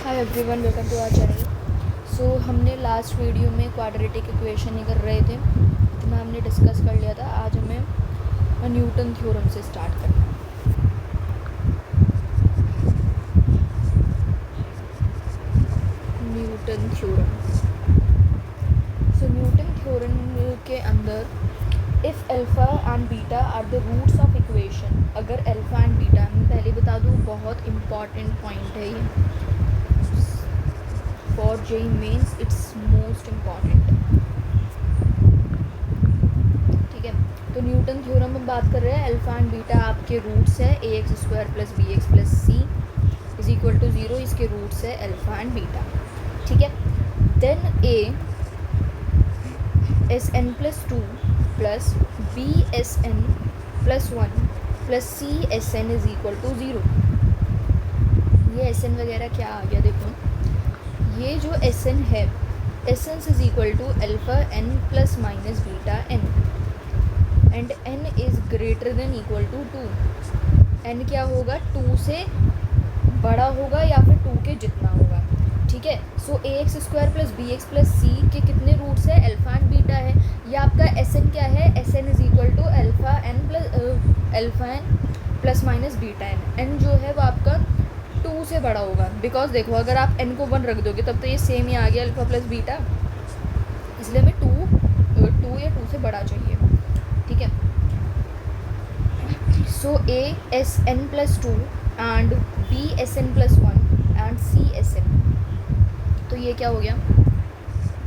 Hi everyone, welcome to our channel. So हमने last video में quadratic equation ही कर रहे थे, इतना हमने डिस्कस कर लिया था। आज हमें न्यूटन थ्योरम से स्टार्ट करना है। Newton theorem. So Newton theorem के अंदर if alpha and beta are the roots of equation, अगर अल्फ़ा एंड बीटा, मैं पहले बता दूँ बहुत इम्पॉर्टेंट पॉइंट है ये for JEE mains, it's most important. ठीक है, तो न्यूटन थ्योरम में बात कर रहे हैं अल्फ़ा एंड बीटा आपके रूट्स है a x square plus b x plus C is equal to 0, इसके रूट्स है अल्फ़ा एंड बीटा। ठीक है, then a s N plus 2 plus b s N plus 1 plus c s N is equal to 0। ये S N वगैरह क्या आ गया देखो, ये जो एस एन है, S N is equal to alpha N plus minus beta N and N is greater than equal to 2। N क्या होगा, 2 से बड़ा होगा या फिर 2 के जितना होगा। ठीक है, so a x square plus b x plus c के कितने रूट्स है, अल्फ़ा एंड बीटा है। ये आपका एस एन क्या है, S N is equal to alpha N plus minus beta N. N जो है वो आपका 2 से बड़ा होगा, बिकॉज देखो अगर आप n को 1 रख दोगे तब तो ये सेम ही आ गया अल्फ़ा प्लस बीटा, इसलिए हमें 2 या 2 से बड़ा चाहिए। ठीक है, so a s N plus 2 and b s N plus 1 and c s n, तो ये क्या हो गया,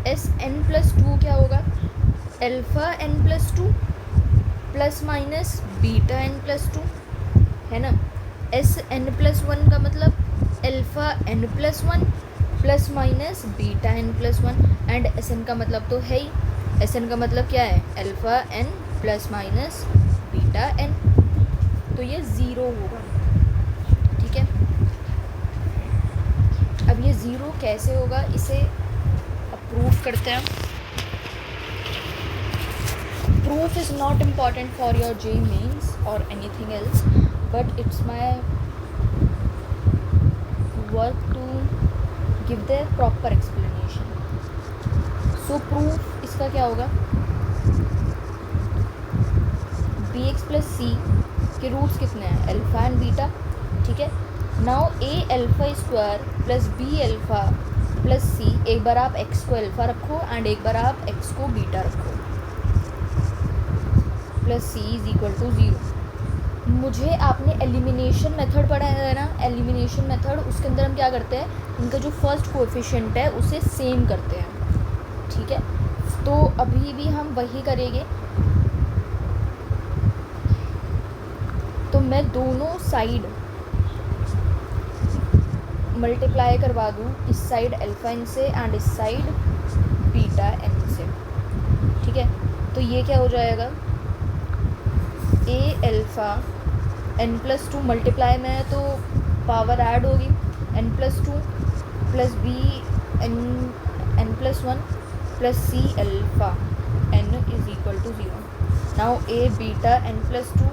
एस एन प्लस 2 क्या होगा, alpha N plus 2 plus minus beta N plus 2 है ना। एस एन प्लस 1 का मतलब alpha N plus 1 plus minus beta N plus 1 and S N का मतलब तो है ही, एस एन का मतलब क्या है, alpha N plus minus beta N, तो ये 0 होगा। ठीक है, अब ये 0 कैसे होगा, इसे प्रूफ करते हैं। Proof is not important for your JEE mains और anything else, but it's my work to give the proper explanation. So proof इसका क्या होगा, बी एक्स प्लस सी के रूट्स कितने हैं, अल्फ़ा एंड बीटा। ठीक है, now a alpha square plus b alpha plus c, एक बार आप एक्स को अल्फ़ा रखो एंड एक बार आप एक्स को बीटा रखो, plus C is equal to 0। मुझे आपने एलिमिनेशन मेथड पढ़ा है ना, एलिमिनेशन मेथड, उसके अंदर हम क्या करते हैं, इनका जो फर्स्ट कोएफिशिएंट है उसे सेम करते हैं। ठीक है, तो अभी भी हम वही करेंगे। तो मैं दोनों साइड मल्टीप्लाई करवा दूँ, इस साइड अल्फ़ा एन से एंड इस साइड बीटा एन से। ठीक है, तो ये क्या हो जाएगा, A alpha N plus 2 multiply में है तो पावर ऐड होगी, N plus 2 plus B N plus 1 plus C alpha N is equal to 0। Now A beta N plus 2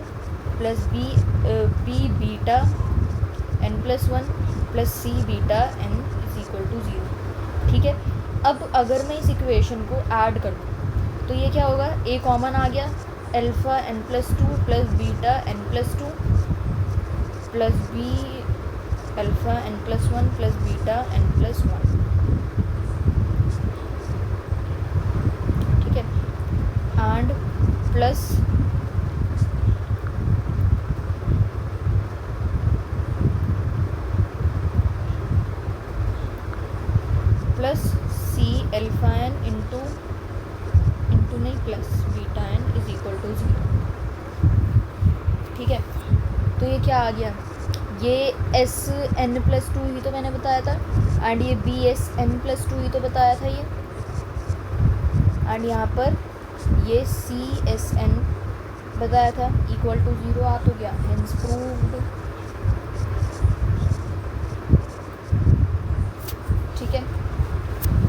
plus B beta N plus 1 plus C beta N is equal to 0। ठीक है, अब अगर मैं इस equation को add कर दूँ तो ये क्या होगा, ए कॉमन आ गया, alpha N plus 2 plus beta N plus 2 plus b alpha N plus 1 plus beta N plus 1। ठीक है, and plus C alpha n into नहीं plus beta N is equal to 0। ठीक है, तो ये क्या आ गया, ये एस एन प्लस 2 ही तो मैंने बताया था एंड ये बी एस एन प्लस 2 ही तो बताया था ये, एंड यहाँ पर ये सी एस एन बताया था, इक्वल टू 0 आ तो गया, हेंस प्रूव्ड। ठीक है,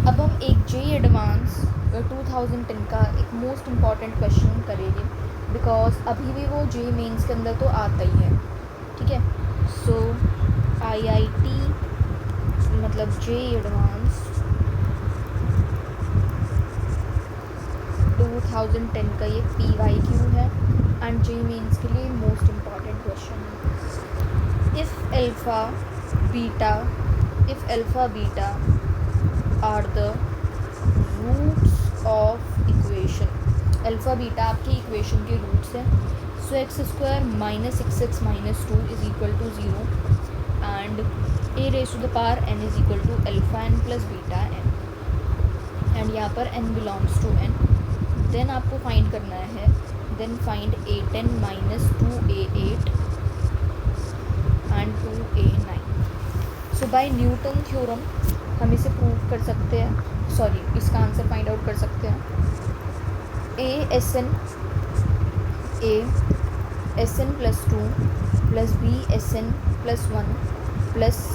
अब हम एक जे एडवांस 2010 का एक मोस्ट इम्पॉर्टेंट क्वेश्चन करेंगे, बिकॉज अभी भी वो जे मेंस के अंदर तो आता ही है। ठीक है, सो IIT मतलब जे एडवांस 2010 का ये PYQ है एंड जे मेंस के लिए मोस्ट इम्पॉर्टेंट क्वेश्चन है। If alpha beta are the roots of equation, alpha beta आपके इक्वेशन के रूट्स हैं, so x square minus x x minus 2 is equal to 0 and a raise to the power n is equal to alpha n plus beta n and यहाँ पर n belongs to n। Then आपको find करना है, then find a10 minus 2a8 and 2a9। So bye Newton theorem हम इसे prove कर सकते हैं, सॉरी इसका आंसर फाइंड आउट कर सकते हैं। a SN plus 2 plus b SN plus 1 plus c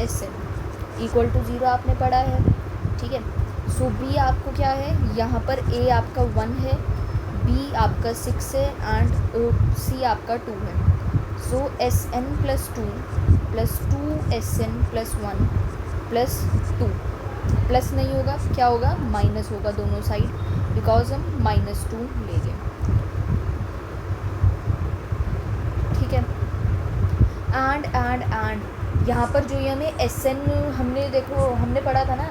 SN equal to 0 आपने पढ़ा है, ठीक है। सो b आपको क्या है, यहाँ पर a आपका 1 है, b आपका 6 है एंड c आपका 2 है। सो SN plus 2 plus 2SN plus 1 plus 2 plus नहीं होगा, क्या होगा, माइनस होगा दोनों साइड, बिकॉज हम -2 लेंगे, ठीक है। एंड यहाँ पर जो ये हमें SN हमने देखो हमने पढ़ा था ना,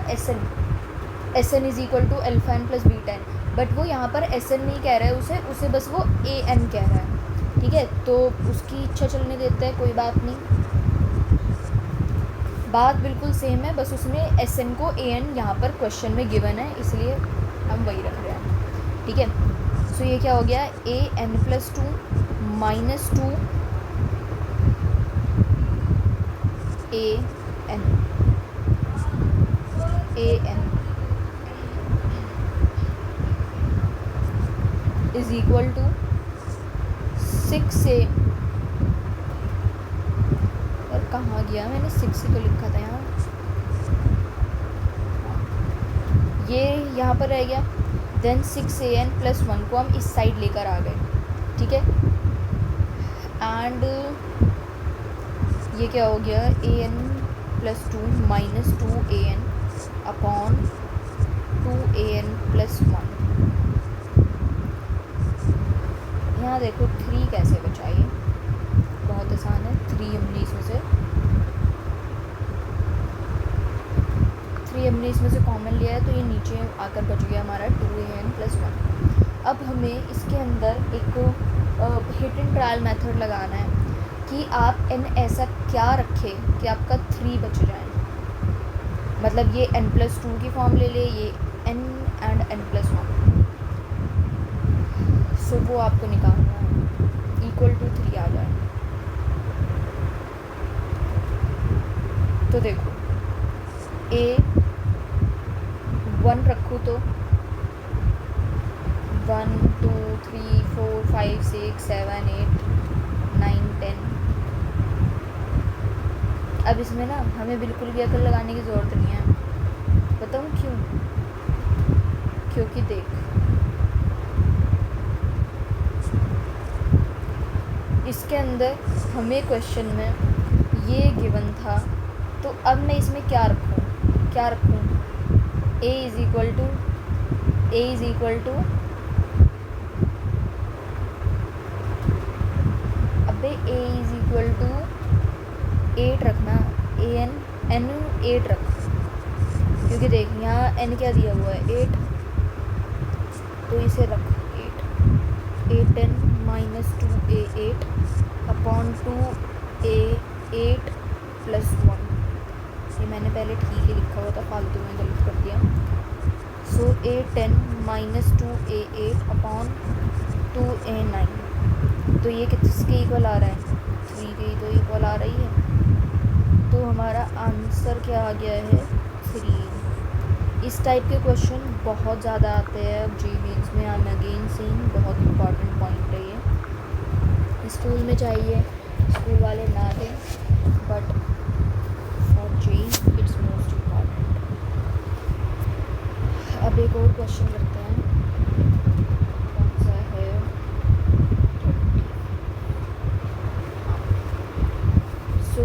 SN is equal to alpha n plus beta n, but वो यहाँ पर SN नहीं कह रहा है उसे बस वो AN कह रहा है, ठीक है। तो उसकी इच्छा चलने देते हैं, कोई बात नहीं, बात बिल्कुल सेम है, बस उसमें SN को AN यहाँ पर क्वेश्चन में गिवन है, इसलिए हम वही रख रहे हैं, ठीक है। सो ये क्या हो गया, AN plus 2 minus 2 AN is equal to 6A, और कहाँ गया, मैंने 6 तो लिखा था यहाँ, ये यहाँ पर रह गया। देन 6AN प्लस 1 को हम इस साइड लेकर आ गए, ठीक है। एंड ये क्या हो गया, AN plus 2 minus 2AN upon 2AN plus 1। यहाँ देखो 3 कैसे बचाइए, बहुत आसान है, 3 हमने इसमें से कॉमन लिया है, तो ये नीचे आकर बच गया हमारा 2AN प्लस 1। अब हमें इसके अंदर एक हिट एंड ट्रायल मेथड लगाना है कि आप n ऐसा क्या रखें कि आपका 3 बच जाए, मतलब ये n प्लस 2 की फॉर्म ले ले, ये n एंड n प्लस 1, सो वो आपको निकालना है, इक्वल टू 3 आ जाए। तो देखो A1 रखूँ तो 1 2 3 4 5 6 7 8 9 10। अब इसमें ना हमें बिल्कुल भी अकल लगाने की ज़रूरत नहीं है, बताऊँ क्यों, क्योंकि देख इसके अंदर हमें क्वेश्चन में ये गिवन था, तो अब मैं इसमें क्या रखूँ, A इज़ इक्वल टू अबे A इज़ इक्वल टू 8 रखना, n 8 रख, क्योंकि देख यहाँ n क्या दिया हुआ है 8, तो इसे रख 8 10 minus 2A8 upon 2A8 plus 1। ये मैंने पहले ठीक ही लिखा हुआ था, फालतू में गलत कर दिया। सो A10 minus 2A8 upon 2A9, तो ये किसके इक्वल आ रहा है, 3 के तो इक्वल आ रही है, तो हमारा आंसर क्या आ गया है 3। इस टाइप के क्वेश्चन बहुत ज़्यादा आते हैं जी मेंस में, आई एम अगेन सेइंग, बहुत इंपॉर्टेंट पॉइंट है ये, स्कूल में चाहिए, स्कूल वाले ना दें, but for JEE it's most important. अब एक और क्वेश्चन करते हैं, कौन सा है, सो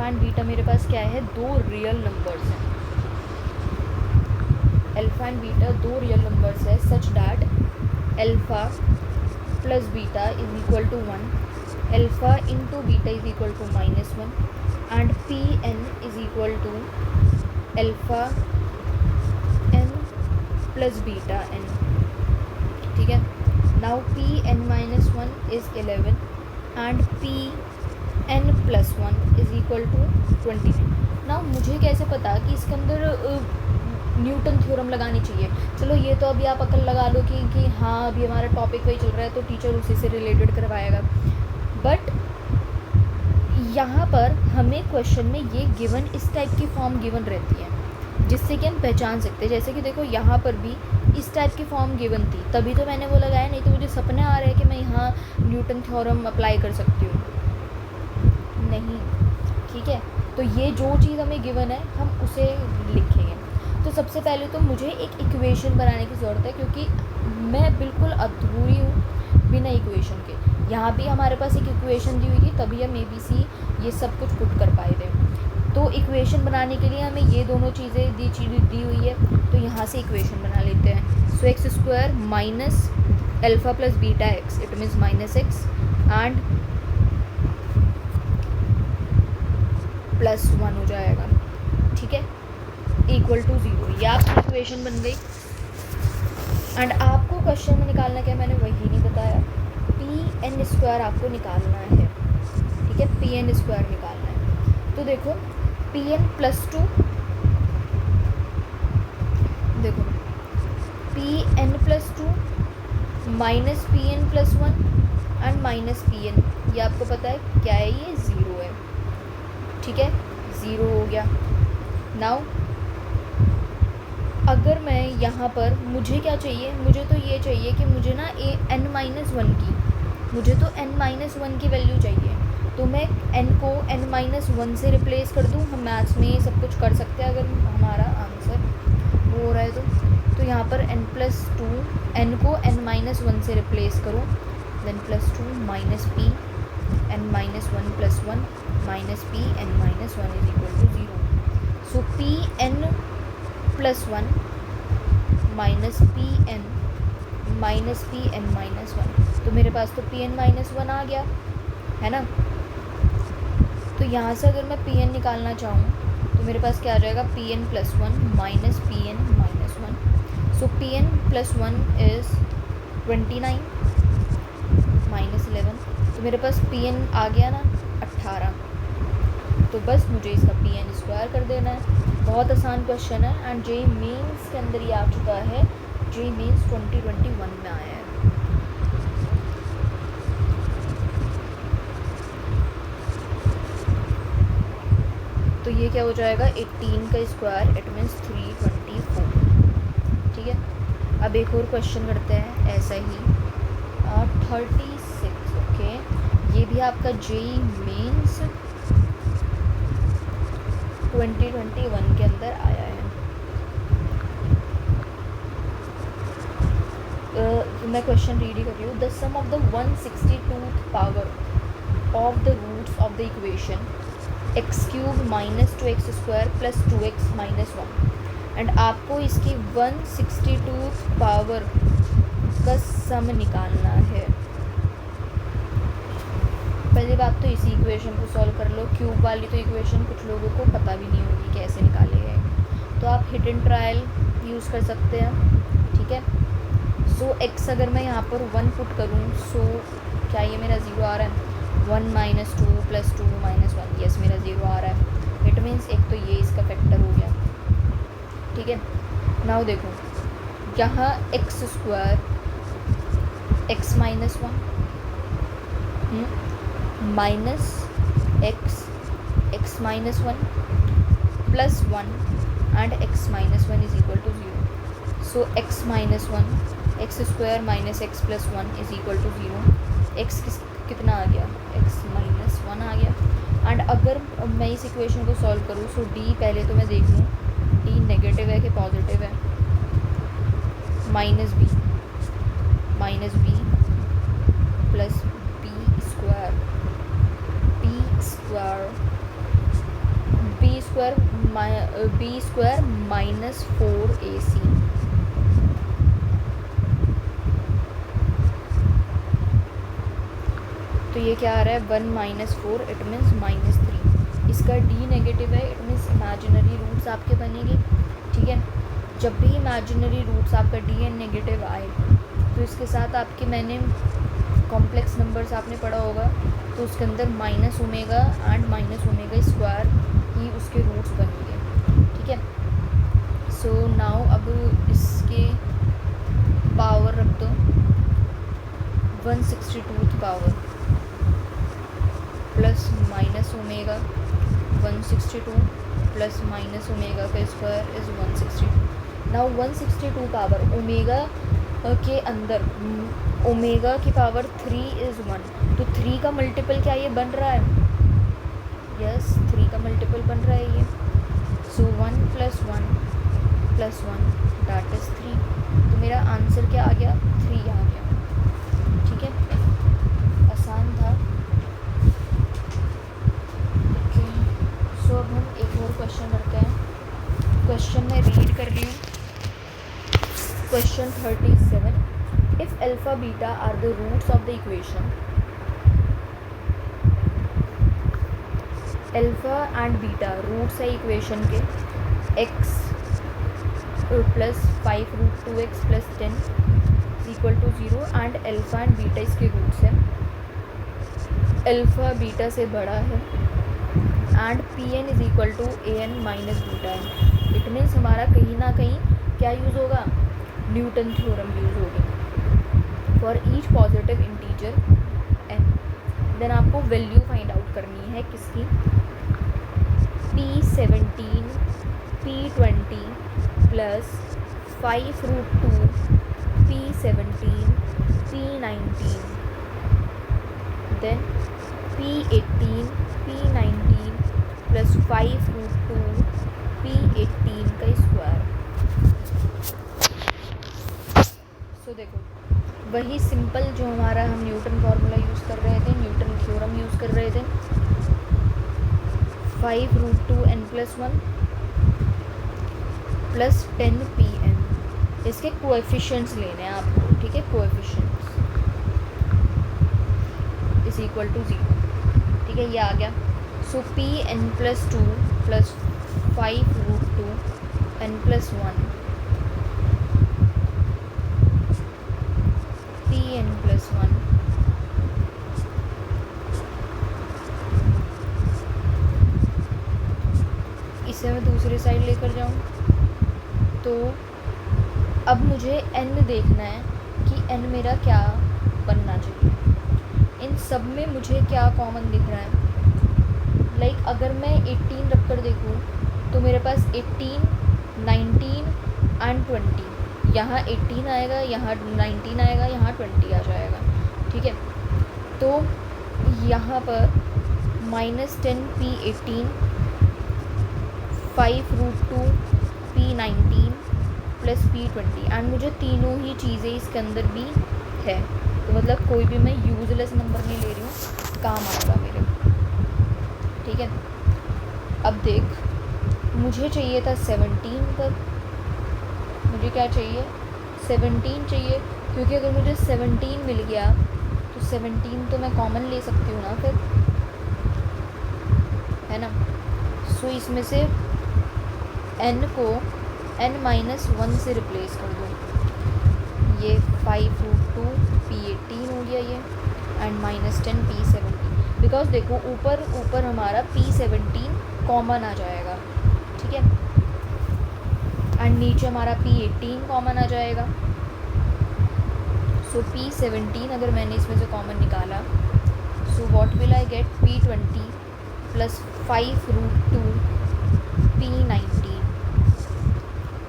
अल्फ़ा एंड बीटा मेरे पास क्या है, दो रियल नंबर्स हैं। अल्फ़ा एंड बीटा दो रियल नंबर्स है such that alpha plus beta is equal to 1, alpha into beta is equal to -1 and P N is equal to alpha N plus beta N. ठीक है, now P N minus 1 is 11 and P N plus 1 is equal to 29। Now मुझे कैसे पता कि इसके अंदर Newton theorem लगानी चाहिए। चलो ये तो अभी आप अकल लगा लो कि हाँ अभी हमारा टॉपिक वही चल रहा है तो टीचर उसी से रिलेटेड करवाएगा, बट यहाँ पर हमें क्वेश्चन में ये गिवन इस टाइप की फॉर्म गिवन रहती है जिससे कि हम पहचान सकते हैं। जैसे कि देखो यहाँ पर भी इस टाइप की फॉर्म गिवन थी, तभी तो मैंने वो लगाया, नहीं तो मुझे सपने आ रहे हैं कि मैं यहाँ न्यूटन थ्योरम अप्लाई कर सकती हूँ, नहीं। ठीक है, तो ये जो चीज़ हमें गिवन है हम उसे लिखेंगे। तो सबसे पहले तो मुझे एक इक्वेशन बनाने की ज़रूरत है क्योंकि मैं बिल्कुल अधूरी हूँ बिना इक्वेशन के। यहाँ भी हमारे पास एक इक्वेशन दी हुई थी तभी हम ABC ये सब कुछ पुट कर पाए थे। तो इक्वेशन बनाने के लिए हमें ये दोनों चीज़ें दी हुई है, तो यहाँ से इक्वेशन बना लेते हैं। So x square minus alpha plus beta x, it means -x and +1 हो जाएगा। ठीक है, इक्वल टू 0, ये आपकी इक्वेशन बन गई। एंड आपको क्वेश्चन में निकालना क्या, मैंने वही नहीं बताया, पी एन स्क्वायर आपको निकालना है। ठीक है, पी एन स्क्वायर निकालना है। तो देखो पी एन प्लस 2, देखो P N plus 2 minus P N plus 1 and minus P N, ये आपको पता है क्या है, ये 0 है। ठीक है, 0 हो गया। नाउ अगर मैं यहाँ पर, मुझे क्या चाहिए, मुझे तो ये चाहिए कि मुझे ना n-1 की, मुझे तो n-1 की वैल्यू चाहिए। तो मैं n को n-1 से रिप्लेस कर दूँ। हम मैथ्स में ये सब कुछ कर सकते हैं अगर हमारा आंसर वो हो रहा है तो यहाँ पर n+2, n को n-1 से रिप्लेस करो, then +2 minus P n-1 + 1 minus P n-1 is equal to 0। So P N plus 1 minus P N minus 1, तो मेरे पास तो पी एन माइनस 1 आ गया है ना। तो यहाँ से अगर मैं पी एन निकालना चाहूँ तो मेरे पास क्या आ जाएगा, P N plus 1 minus P N minus 1। So P N plus 1 is 29 minus 11, तो मेरे पास पी एन आ गया ना 18। तो बस मुझे इसका पी एन स्क्वायर कर देना है। बहुत आसान क्वेश्चन है एंड जेईई मेंस के अंदर ये आ चुका है, जेईई मेंस 2021 में आया है। तो ये क्या हो जाएगा, 18 का स्क्वायर, इट मीन्स 324। ठीक है, अब एक और क्वेश्चन करते हैं ऐसा ही 36। ओके, ये भी आपका जेईई मेंस 2021 के अंदर आया है। मैं क्वेश्चन रीड ही कर रही हूँ। The sum of the 162th power of the roots of the equation x³ minus 2x² plus 2x minus 1, and आपको इसकी 162th पावर का सम निकालना है। पहली बात तो इसी इक्वेशन को सॉल्व कर लो। क्यूब वाली तो इक्वेशन कुछ लोगों को पता भी नहीं होगी कैसे निकाले गए, तो आप हिट एंड ट्रायल यूज़ कर सकते हैं। ठीक है, सो x अगर मैं यहाँ पर 1 पुट करूँ, सो क्या ये मेरा 0 आ रहा है, 1 माइनस 2 प्लस 2 माइनस 1, यस मेरा 0 आ रहा है। इट मीन्स एक तो ये इसका फैक्टर हो गया। ठीक है, नाउ देखो यहाँ x² x minus 1 minus x minus 1 plus 1 and x minus 1 is equal to 0। So x minus 1 x² minus x plus 1 is equal to 0। x कितना आ गया, x माइनस 1 आ गया। एंड अगर मैं इस इक्वेशन को सॉल्व करूँ, सो d पहले तो मैं देख लूँ d नेगेटिव है कि पॉजिटिव है, minus b plus b square square minus 4ac। तो ये क्या आ रहा है 1 माइनस 4, इट मीन्स -3। इसका d नेगेटिव है, इट मीन्स इमेजिनरी रूट्स आपके बनेंगे। ठीक है, जब भी इमेजिनरी रूट्स आपका d नेगेटिव आए तो इसके साथ आपके मैंने कॉम्प्लेक्स नंबर्स आपने पढ़ा होगा, तो उसके अंदर minus omega and minus omega square ही उसके रूट्स बनेंगे। ठीक है, सो नाउ अब इसके पावर रख दो 162 power plus minus omega 162 plus minus omega का square is 162। Now 162 power omega के अंदर ओमेगा की पावर 3 इज़ 1, तो 3 का मल्टीपल क्या ये बन रहा है? यस, 3 का मल्टीपल बन रहा है ये। सो 1 प्लस 1 प्लस 1 दैट इज़ 3। तो मेरा आंसर क्या आ गया? 3 आ गया। ठीक है, आसान था। ओके, सो अब हम एक और क्वेश्चन करते हैं। क्वेश्चन मैं रीड कर रही हूँ। Question 37, if alpha beta are the roots of the equation, alpha and beta roots है इक्वेशन के, x plus 5 root 2x plus 10 equal to 0 and alpha and beta इसके रूट्स हैं। अल्फ़ा बीटा से बड़ा है and P N is equal to A N minus beta N. It means हमारा कहीं ना कहीं क्या यूज़ होगा? न्यूटन थ्योरम यूज़ होगी for each positive integer N. Then आपको वैल्यू फाइंड आउट करनी है किसकी? P17 P20 plus 5 root 2 P17 P19 then P18 P19 plus 5 root 2 P18 का स्क्वायर। सो देखो, वही सिंपल जो हमारा हम न्यूटन फार्मूला यूज़ कर रहे थे, न्यूटन थ्योरम यूज़ कर रहे थे। 5 root 2 n plus 1 plus 10 P N, इसके कोएफिशिएंट्स लेने हैं आपको। ठीक है, कोएफिशिएंट्स इज इक्वल टू 0। ठीक है, ये आ गया। So P N plus 2 plus 5 root 2 n plus 1 p N plus 1 इसे मैं दूसरी साइड लेकर जाऊँ तो अब मुझे n देखना है कि n मेरा क्या बनना चाहिए। इन सब में मुझे क्या कॉमन दिख रहा है? लाइक अगर मैं 18 रख कर देखूँ तो मेरे पास 18, 19 एंड 20, यहाँ 18 आएगा, यहाँ 19 आएगा, यहाँ 20 आ जाएगा। ठीक है, तो यहाँ पर -10 P18 5 root 2 P19 plus P20 and मुझे तीनों ही चीज़ें इसके अंदर भी है, तो मतलब कोई भी मैं यूज़लेस नंबर नहीं ले रही हूँ, काम आएगा मेरे। ठीक है, अब देख, मुझे चाहिए था 17 पर, मुझे क्या चाहिए? 17 चाहिए, क्योंकि अगर मुझे 17 मिल गया तो 17 तो मैं कॉमन ले सकती हूँ ना फिर, है ना। सो इसमें से n को n-1 से रिप्लेस कर दो। ये 5 रूट 2 P18 हो गया ये, एंड -10 P17, बिकॉज देखो ऊपर हमारा P17 कॉमन आ जाएगा। ठीक है, एंड नीचे हमारा P18 कॉमन आ जाएगा। सो P17 अगर मैंने इसमें से कॉमन निकाला, so what will I get? P20 plus 5 root 2 P19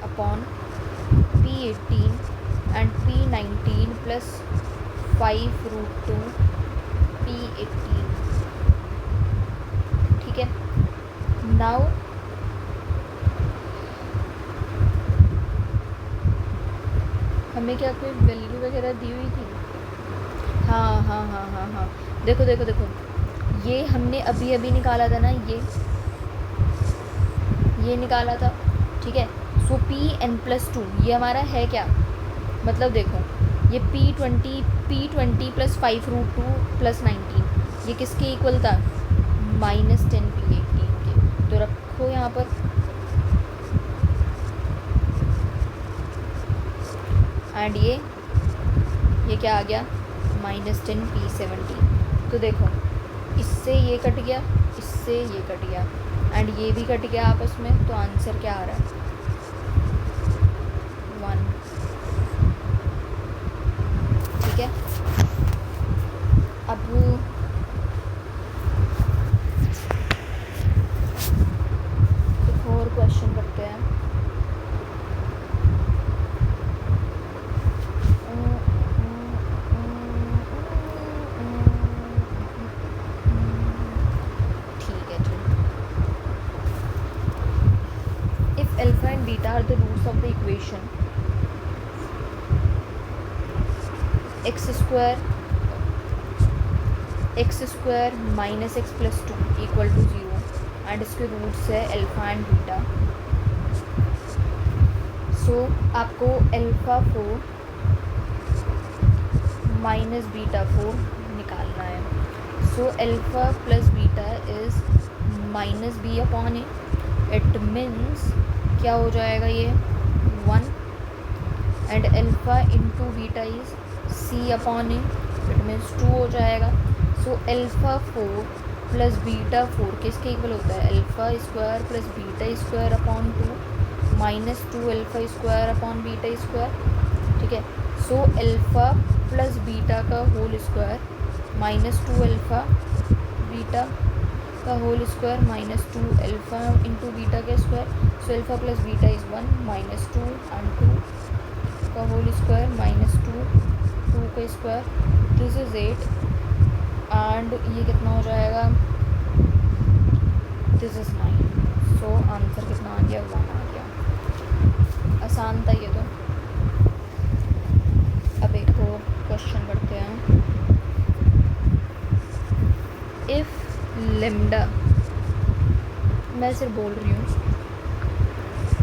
upon P18 and P19 plus 5 root 2 P18। ठीक है, नाउ हमें क्या कोई वैल्यू वगैरह दी हुई थी? हाँ, देखो, ये हमने अभी निकाला था ना, ये निकाला था, ठीक है। सो Pn+2 ये हमारा है क्या, मतलब देखो ये P20 + 5√2 + 19 ये किसके इक्वल था, -10 P18 के। तो रखो यहाँ पर, एंड ये क्या आ गया, -10 P17। तो देखो इससे ये कट गया, इससे ये कट गया, एंड ये भी कट गया आपस में। तो आंसर क्या आ रहा है, 1, ठीक है। अब एक और क्वेश्चन करते हैं। ठीक है, if alpha and beta are the roots of the equation x square -x + 2 = 0 and इसके रूट्स है अल्फ़ा एंड बीटा। सो आपको अल्फ़ा 4 - बीटा 4 निकालना है। So alpha + beta is -b/a। It means क्या हो जाएगा ये 1, and alpha into beta is c/a। It means 2 हो जाएगा। सो अल्फ़ा 4 + बीटा 4 किसके इक्वल होता है, alpha square + beta square upon 2 -2 alpha square upon beta square, ठीक है। सो अल्फ़ा + बीटा का होल स्क्वायर -2 अल्फ़ा बीटा का whole square -2 alpha into beta का square. So alpha + beta is 1 -2 and 2 का whole square -2 का square, this is 8, and ये कितना हो जाएगा, दिस इज़ 9। सो आंसर कितना आ गया, 1 आ गया। आसान था ये तो। अब एक और क्वेश्चन करते हैं। इफ़ लेमडा, मैं सिर्फ बोल रही हूँ,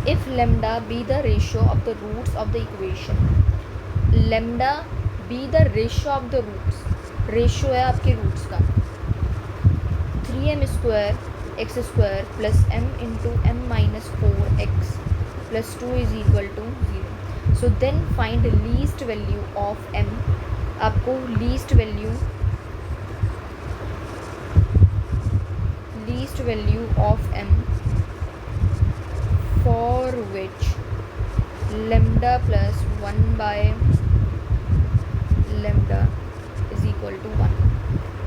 if lambda be the ratio of the roots of the equation, lambda be the ratio of the roots, ratio है आपके रूट्स का, 3m² x² + m × m - 4x + 2 = 0। So then find least value of m। आपको least value of m for which lambda + 1/λ = 1,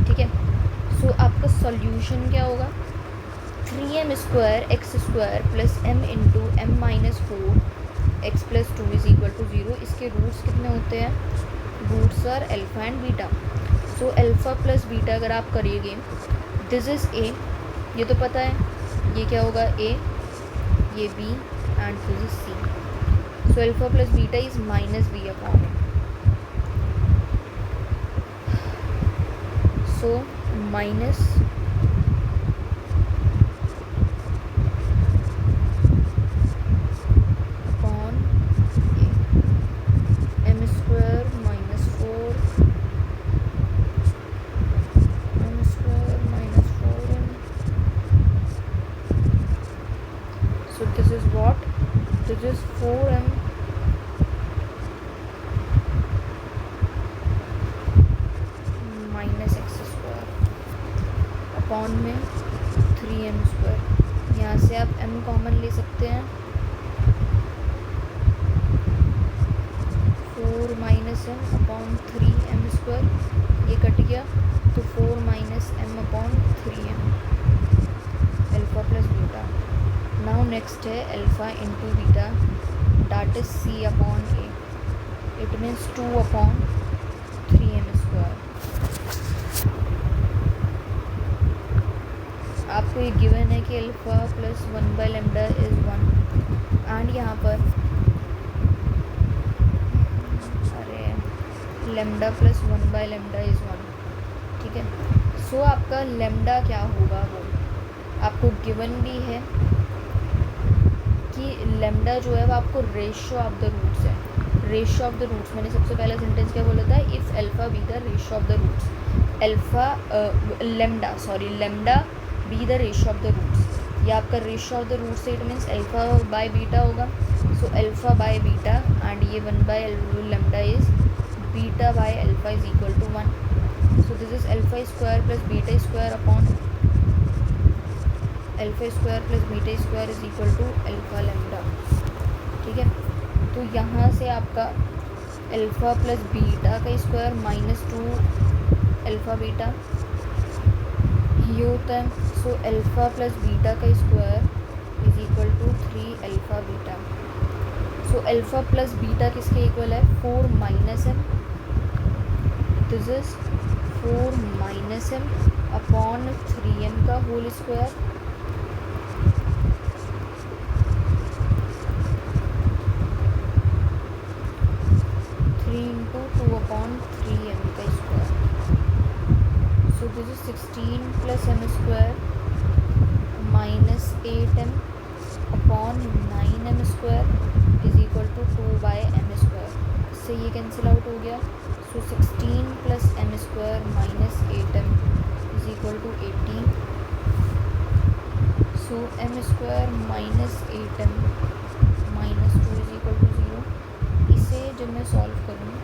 ठीक है। सो आपका solution क्या होगा, 3m² x² + m × m - 4x + 2 = 0। इसके रूट्स कितने होते हैं, roots are alpha and beta. So alpha + beta अगर आप करिएगे, दिस इज़ a, ये तो पता है, ये क्या होगा a, ये b, and this is c। So alpha + beta is -b/a। So minus upon m² - 4 m² - 4m। so this is what, this is 4m - x² upon में 3m²। यहाँ से आप m कॉमन ले सकते हैं, 4 - m अपॉन 3m², ये cut गया, तो 4 - m upon 3m, alpha + beta. Now next है alpha into beta, that is c/a। It means 2 upon 3m²। आपको ये गिवन है कि अल्फ़ा + 1/λ इज़ 1, एंड यहाँ पर लेमडा + 1/λ इज़ 1, ठीक है। सो आपका लेमडा क्या होगा, वो आपको गिवन भी है, कि लेमडा जो है वो आपको रेशियो ऑफ द रूट्स है, रेशियो ऑफ द रूट्स। मैंने सबसे पहला सेंटेंस क्या बोला था, if alpha be the ratio of the roots, lambda be the ratio of the roots. ये आपका रेशियो ऑफ द रूट्स है, it means alpha by beta होगा। So alpha by beta and ये 1 by lambda is beta by alpha is equal to 1। So this is alpha square plus beta square upon alpha square plus beta square is equal to alpha lambda. ठीक है, तो यहाँ से आपका alpha plus beta का square -2 alpha beta ये होता है। सो अल्फ़ा प्लस बीटा का square is equal to 3 alpha beta. So alpha plus beta किसके इक्वल है, 4 minus M, this is 4 minus M upon 3m का whole square. Into 2 upon 3m का square. So this is 16 plus M square minus 8m upon 9m square is equal to 2 by M square. इससे ये cancel out हो गया। So 16 plus M square minus 8m is equal to 18। So M square minus 8m minus 2 is equal to 0। इसे जब मैं solve करूँ,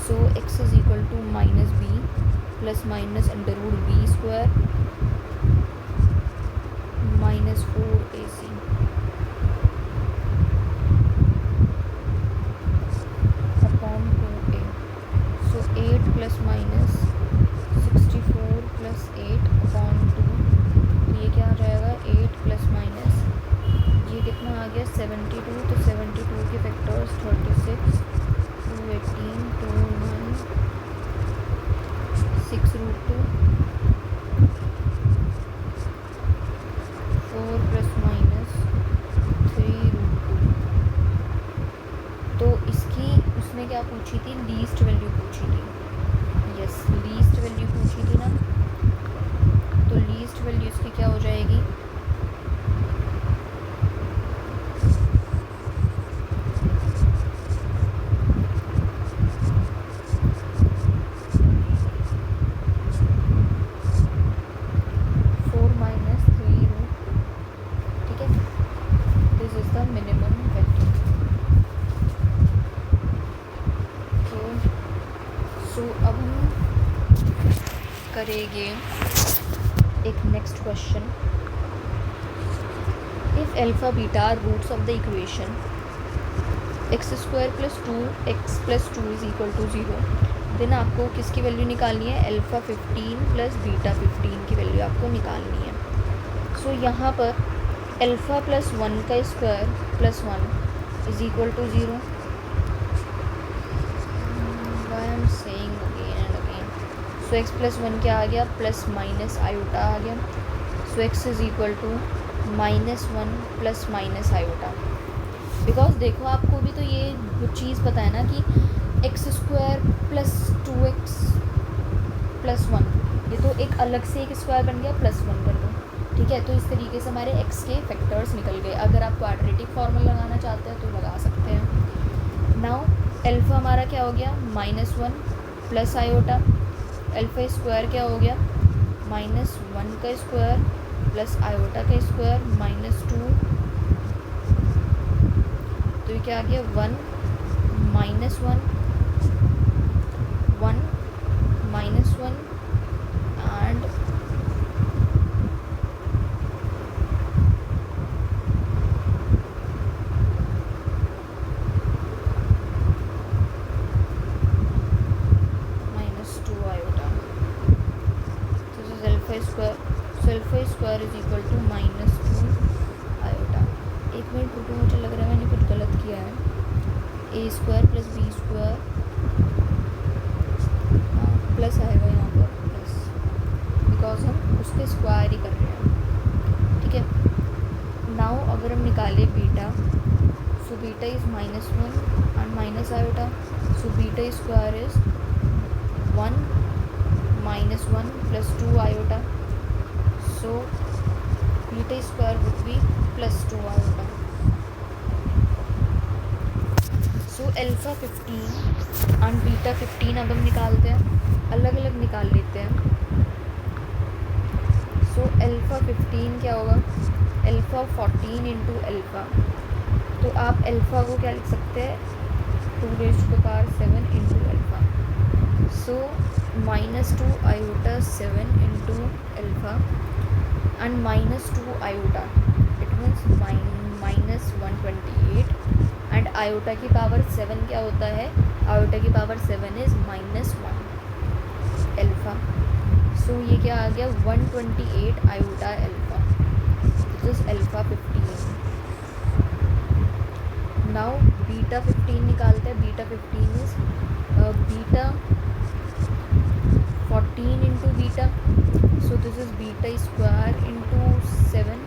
so x is equal to minus B plus minus under root B square minus 4ac upon 2a। So 8 plus minus 64 plus 8 upon 2, ये क्या आ जाएगा, 8 plus minus ये कितना आ गया 72। तो 72 के factors 36 218 21 6 root 2 4 plus minus 3 root 2। तो इसकी उसने क्या पूछी थी, लीस्ट वैल्यू पूछी थी। यस, लीस्ट वैल्यू पूछी थी ना, तो लीस्ट वैल्यू इसकी क्या हो जाएगी, करेंगे एक next question. If alpha beta are roots of the equation X square plus 2x plus 2 is equal to 0, then आपको किसकी वैल्यू निकालनी है, अल्फ़ा 15 प्लस बीटा 15 की वैल्यू आपको निकालनी है। सो यहाँ पर अल्फ़ा प्लस 1 का square plus 1 is equal to 0। So x plus 1 क्या आ गया, प्लस माइनस आयोटा आ गया। So x is equal to -1 plus minus iota. Because देखो आपको भी तो ये चीज़ पता है ना कि x square plus 2x plus 1, ये तो एक अलग से एक स्क्वायर बन गया, प्लस 1 कर दो। ठीक है, तो इस तरीके से हमारे x के फैक्टर्स निकल गए। अगर आप क्वाड्रेटिक फॉर्मूला लगाना चाहते हैं तो लगा सकते हैं। नाउ अल्फ़ा हमारा क्या हो गया, -1 प्लस आयोटा, अल्फ़ा स्क्वायर क्या हो गया, -1 का स्क्वायर प्लस आयोटा का स्क्वायर -2, तो ये क्या आ गया 1 -1 1 -1 and -2 iota. This is alpha square. So alpha square is equal to -2 iota. एक मिनट रुको, मुझे लग रहा है मैंने कुछ गलत किया है। ए स्क्वायर प्लस बी स्क्वायर, हाँ प्लस आएगा यहाँ पर प्लस, बिकॉज हम उसके स्क्वायर ही कर रहे हैं। ठीक है, नाउ अगर हम निकालें beta, so beta is -1 and minus iota, so beta square is 1 -1 plus 2 iota. So beta square would be +2 iota. So alpha 15 and beta 15 अब हम निकालते हैं, अलग अलग निकाल लेते हैं। सो अल्फ़ा 15 क्या होगा, अल्फ़ा 14 इंटू अल्फ़ा, तो आप अल्फ़ा को क्या लिख सकते हैं, 2⁻7 into alpha. So -2 iota 7 into alpha and -2 iota, it means -128 and iota की पावर 7 क्या होता है, आयोटा की पावर 7 इज़ -1 अल्फ़ा। सो ये क्या आ गया, 128 iota alpha, this is alpha 15। Now beta 15 निकालते हैं। Beta 15 is beta 14 into beta, so this is beta square into 7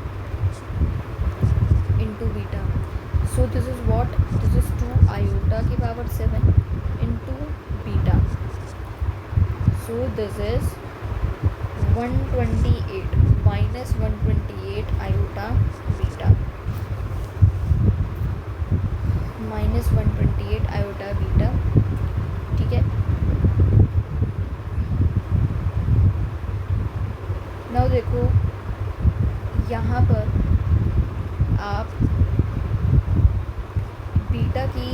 into beta, so this is what, this is 2 iota की power 7 into beta, so this is 128 -128 iota beta, -128 iota beta, ठीक है। Now देखो यहाँ पर आप beta की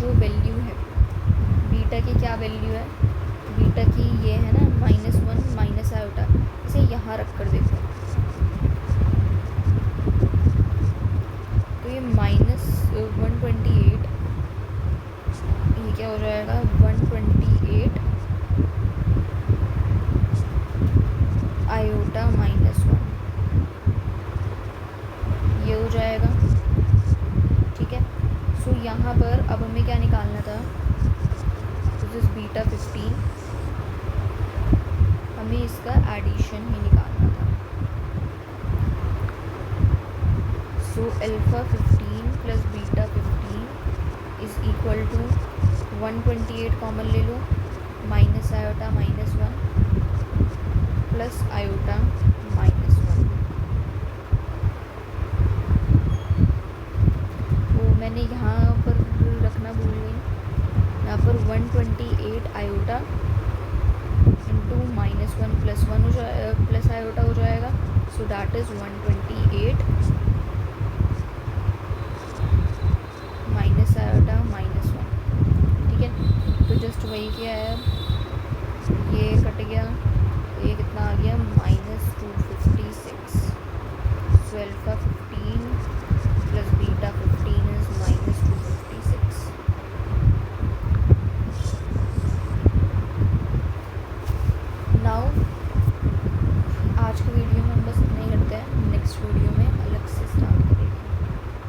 जो value है, बीटा की क्या वैल्यू है, बीटा की ये है ना -1 माइनस आयोटा, इसे यहाँ रख कर देखो तो ये -128, ये क्या हो जाएगा 128 आयोटा -1, ये हो जाएगा, ठीक है। सो यहाँ पर अब हमें क्या निकालना था, दिस इज बीटा 15, हमें इसका एडिशन ही निकालना था। So alpha 15 plus beta 15 is equal to 128 common ले लो, माइनस आयोटा -1 प्लस आयोटा -1। वो मैंने यहाँ पर रखना भूल गई, यहाँ पर 128 आयोटा इंटू -1 प्लस 1 हो जाए प्लस आयोटा हो जाएगा, so that is 128 minus iota -1, ठीक है। तो जस्ट वही क्या है, ये कट गया, ये कितना आ गया -256, सो अल्फ़ा 15